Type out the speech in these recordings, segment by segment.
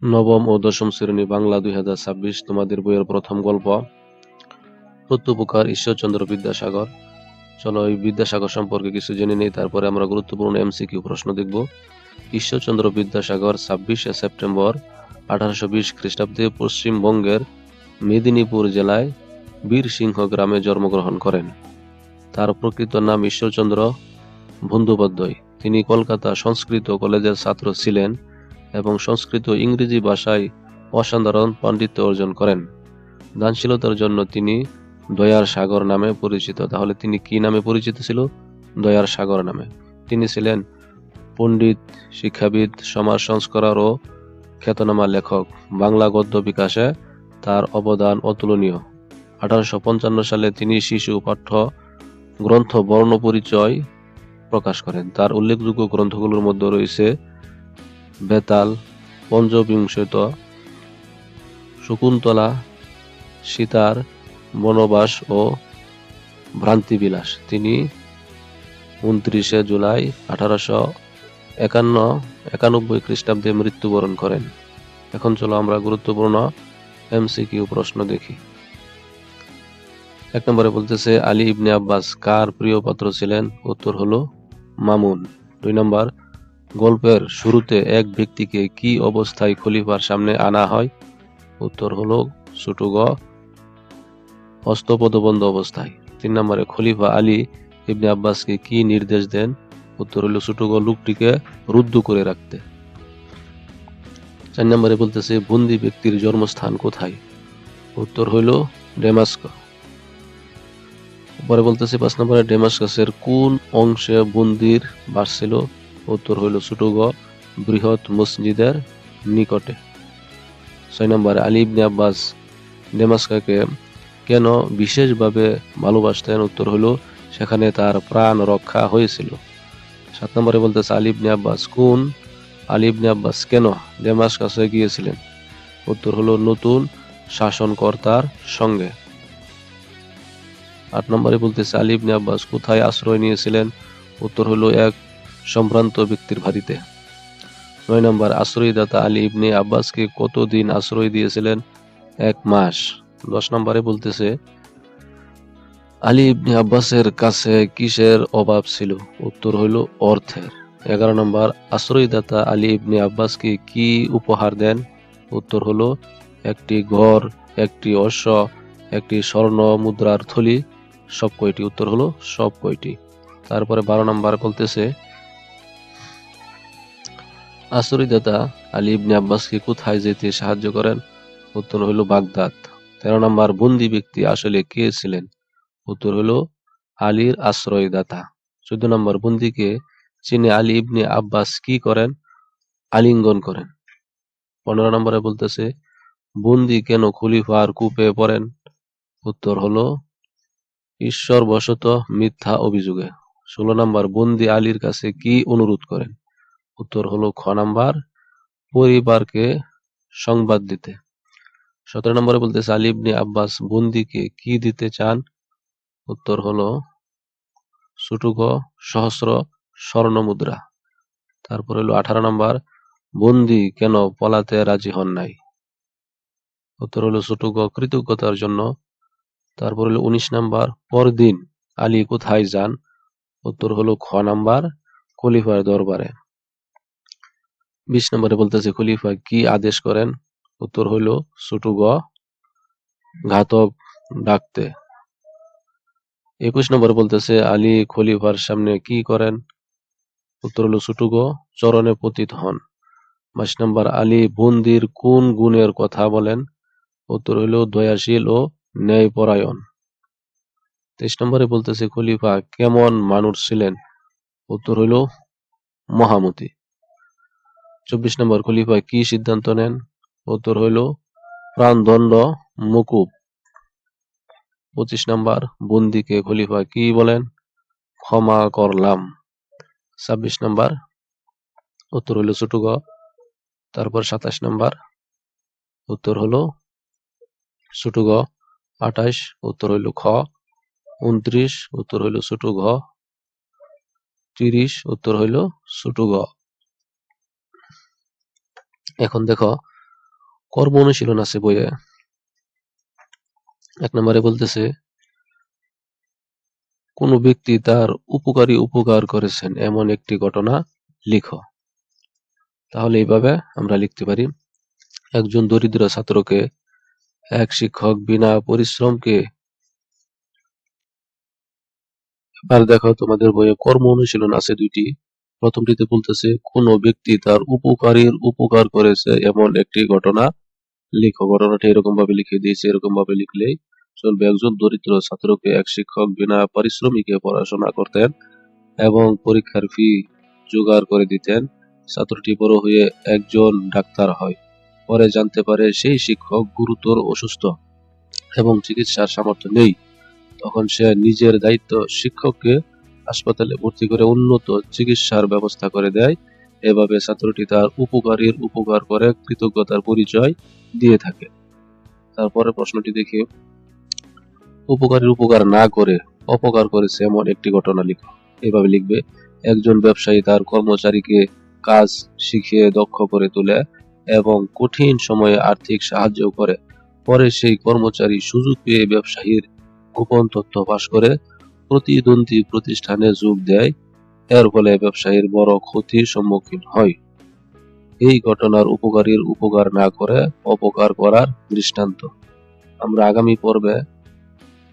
নবম ও দশম শ্রেণী বাংলা 2026 তোমাদের বইয়ের প্রথম গল্প প্রত্যুপকার ঈশ্বরচন্দ্র বিদ্যাসাগর। চলো এই বিদ্যাসাগর সম্পর্কে কিছু জেনে নেই, তারপরে আমরা গুরুত্বপূর্ণ এমসিকিউ প্রশ্ন দেখব। ঈশ্বরচন্দ্র বিদ্যাসাগর 26শে সেপ্টেম্বর 1820 খ্রিস্টাব্দে পশ্চিমবঙ্গের মেদিনীপুর জেলায় বীরসিংহ গ্রামে জন্মগ্রহণ করেন। তার প্রকৃত নাম ঈশ্বরচন্দ্র বন্দ্যোপাধ্যায়। তিনি কলকাতা সংস্কৃত কলেজের ছাত্র ছিলেন এবং সংস্কৃত ও ইংরেজি ভাষায় অসাধারণ পাণ্ডিত্য অর্জন করেন। দানশীলতার জন্য তিনি দয়ার সাগর নামে পরিচিত। তাহলে তিনি কি নামে পরিচিত ছিল? দয়ার সাগর নামে। তিনি ছিলেন পণ্ডিত, শিক্ষাবিদ, সমাজ সংস্কারক ও খ্যাতনামা লেখক। বাংলা গদ্য বিকাশে তার অবদান অতুলনীয়। 1855 সালে তিনি শিশু পাঠ্য গ্রন্থ বর্ণপরিচয় প্রকাশ করেন। তার উল্লেখযোগ্য গ্রন্থগুলোর মধ্যে রয়েছে বেতাল, পঞ্চবিংশত, শকুন্তলা, সীতার বনবাস ও ভ্রান্তিবিলাস। তিনি 29শে জুলাই 1891 খ্রিস্টাব্দে মৃত্যুবরণ করেন। এখন চলো আমরা গুরুত্বপূর্ণ এমসিকিউ প্রশ্ন দেখি। 1 নম্বরে বলতেছে আলী ইবনে আব্বাস কার প্রিয় পাত্র ছিলেন? উত্তর হলো মামুন। 2 নম্বর, গল্পের শুরুতে এক ব্যক্তিকে কি অবস্থায় খলিফার সামনে আনা হয়? উত্তর হলো ছোট গ, হস্তপদবন্ধ অবস্থায়। 3 নম্বরে, খলিফা আলী ইবনে আব্বাসকে কি নির্দেশ দেন? উত্তর হলো ছোট গ, লোকটিকে রুদ্ধ করে রাখতে। 4 নম্বরে বলতেছে বন্দী ব্যক্তির জন্মস্থান কোথায়? উত্তর হইল ডেমাস্ক। পরে বলতেছে 5 নম্বরে, ডেমাস্কাসের কোন অংশে বন্দির বাস ছিল? উত্তর হইল ছোট গ, বৃহৎ মসজিদের নিকটে। 6 নম্বরে, আলী ইবনে আব্বাস ডেমাস্কাকে কেন বিশেষভাবে ভালোবাসতেন? উত্তর হলো সেখানে তার প্রাণ রক্ষা হয়েছিল। 7 নম্বরে বলতেছে আলী ইবনে আব্বাস কেন ডেমাস্কাসে গিয়েছিলেন? উত্তর হলো নতুন শাসনকর্তার সঙ্গে। 8 নম্বরে বলতেছে আলী ইবনে আব্বাস কোথায় আশ্রয় নিয়েছিলেন? উত্তর হলো এক সম্ভ্রান্ত ব্যক্তির বাড়িতে। 9 নম্বর, আশ্রয়দাতা আলী ইবনে আব্বাসকে কতদিন আশ্রয় দিয়েছিলেন? 1 মাস। 10 নম্বরে বলতেছে আলী ইবনে আব্বাসের কাছে কিসের অভাব ছিল? উত্তর হইল অর্থের। 11 নম্বর, আশ্রয়দাতা আলী ইবনে আব্বাসকে কি উপহার দেন? উত্তর হলো একটি ঘর, একটি অশ্ব, একটি স্বর্ণ মুদ্রার থলি, সব কয়টি? উত্তর হলো সব কয়টি। তারপরে 12 নম্বর বলতেছে আশ্রয়দাতা আলী ইবনে আব্বাসকে কোথায় যেতে সাহায্য করেন? উত্তর হইল বাগদাদ। 13 নম্বর, বন্দী ব্যক্তি আসলে কে ছিলেন? উত্তর হলো আলীর আশ্রয়দাতা। 14 নম্বর, বন্দীকে চিনে আলী ইবনে আব্বাস কি করেন? আলিঙ্গন করেন। 15 নম্বরে বলতেছে বন্দী কেন খলিফার কূপে পড়েন? উত্তর হলো ঈশ্বরবশত মিথ্যা অভিযোগে। 16 নম্বর, বন্দী আলীর কাছে কি অনুরোধ করেন? উত্তর হলো খ নাম্বার, পরিবারকে সংবাদ দিতে। 17 নম্বরে বলতেছে আলী ইবনে আব্বাস বন্দীকে কি দিতে চান? উত্তর হলো ছোট গ, সহস্র স্বর্ণ মুদ্রা। তারপর হলো 18 নম্বর, বন্দী কেন পলাতে রাজি হন নাই? উত্তর হলো ছোট গ, কৃতজ্ঞতার জন্য। তারপর হলো 19 নম্বর, পরদিন আলী কোথায় যান? উত্তর হলো খ নাম্বার, খলিফার দরবারে। 20 নম্বরে বলতেছে খলিফা কি আদেশ করেন? উত্তর হইল ছোট গ, ঘাতক ডাকতে। 21 নম্বরে বলতেছে আলী খলিফার সামনে কি করেন? উত্তর হলো ছোট গ, চরণে পতিত হন। 22 নম্বর, আলী বন্দির কোন গুণের কথা বলেন? উত্তর হইল দয়াশীল ও ন্যায়পরায়ণ। 23 নম্বরে বলতেছে খলিফা কেমন মানুষ ছিলেন? উত্তর হইল মহামতি। 24 নম্বর, খলিফা কি সিদ্ধান্ত নেন? উত্তর হইল প্রাণদণ্ড মকুব। 25 নম্বর, বন্দীকে খলিফা কি বলেন? ক্ষমা করলাম। 26 নম্বর, উত্তর হইল ছোট গ। তারপর 27 নম্বর, উত্তর হলো ছোট গ। 28, উত্তর হইল খ। 29, উত্তর হইল ছোট ঘ। 30, উত্তর হইল ছোট গ। এখন দেখো কর্ম অনুশীলন আছে বইয়ে। 1 নম্বরে বলতেছে, কোন ব্যক্তি তার উপকারী উপকার করেছেন এমন একটি ঘটনা লিখো। তাহলে এইভাবে আমরা লিখতে পারি, একজন দরিদ্র ছাত্রকে এক শিক্ষক বিনা পরিশ্রমকে। আর দেখো তোমাদের বইয়ে কর্ম অনুশীলন আছে 2টি। প্রথমটিতে বলতেছে, কোন ব্যক্তি তার উপকারীর উপকার করেছে এমন একটি ঘটনা লিখো। ঘটনাটা এরকম ভাবে লিখে দিয়েছে, এরকম ভাবে লিখলেই চলবে। একজন দরিদ্র ছাত্রকে এক শিক্ষক বিনা পারিশ্রমিকে পড়াশোনা করতেন এবং পরীক্ষার ফি জোগাড় করে দিতেন। ছাত্রটি বড় হয়ে একজন ডাক্তার হয়। পরে জানতে পারে সেই শিক্ষক গুরুতর অসুস্থ এবং চিকিৎসার সামর্থ্য নেই। তখন সে নিজের দায়িত্ব শিক্ষককে হাসপাতালে ভর্তি করে উন্নত চিকিৎসার ব্যবস্থা করে দেয়। এভাবে ছাত্রটি তার উপকারীর উপকার করে কৃতজ্ঞতার পরিচয় দিয়ে থাকে। তারপরে প্রশ্নটি দেখি, উপকারীর উপকার না করে অপকার করেছে এমন একটি ঘটনা লিখো। এভাবে লিখবে, একজন ব্যবসায়ী তার কর্মচারীকে কাজ শিখিয়ে দক্ষ করে তোলে এবং কঠিন সময়ে আর্থিক সাহায্য করে। পরে সেই কর্মচারী সুযোগ পেয়ে ব্যবসায়ীর গোপন তথ্য ফাঁস করে প্রতিদ্বন্দ্বী প্রতিষ্ঠানে যোগ দেয়। এর ফলে ব্যবসায়ীর বড় ক্ষতির সম্মুখীন হয়। এই ঘটনার উপকারীর উপকার না করে অপকার করার দৃষ্টান্ত। আমরা আগামী পর্বে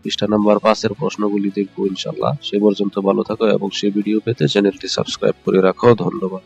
পৃষ্ঠা নাম্বার 5 এর প্রশ্নগুলি দেখবো ইনশাআল্লাহ। সে পর্যন্ত ভালো থাকো এবং সে ভিডিও পেতে চ্যানেলটি সাবস্ক্রাইব করে রাখো। ধন্যবাদ।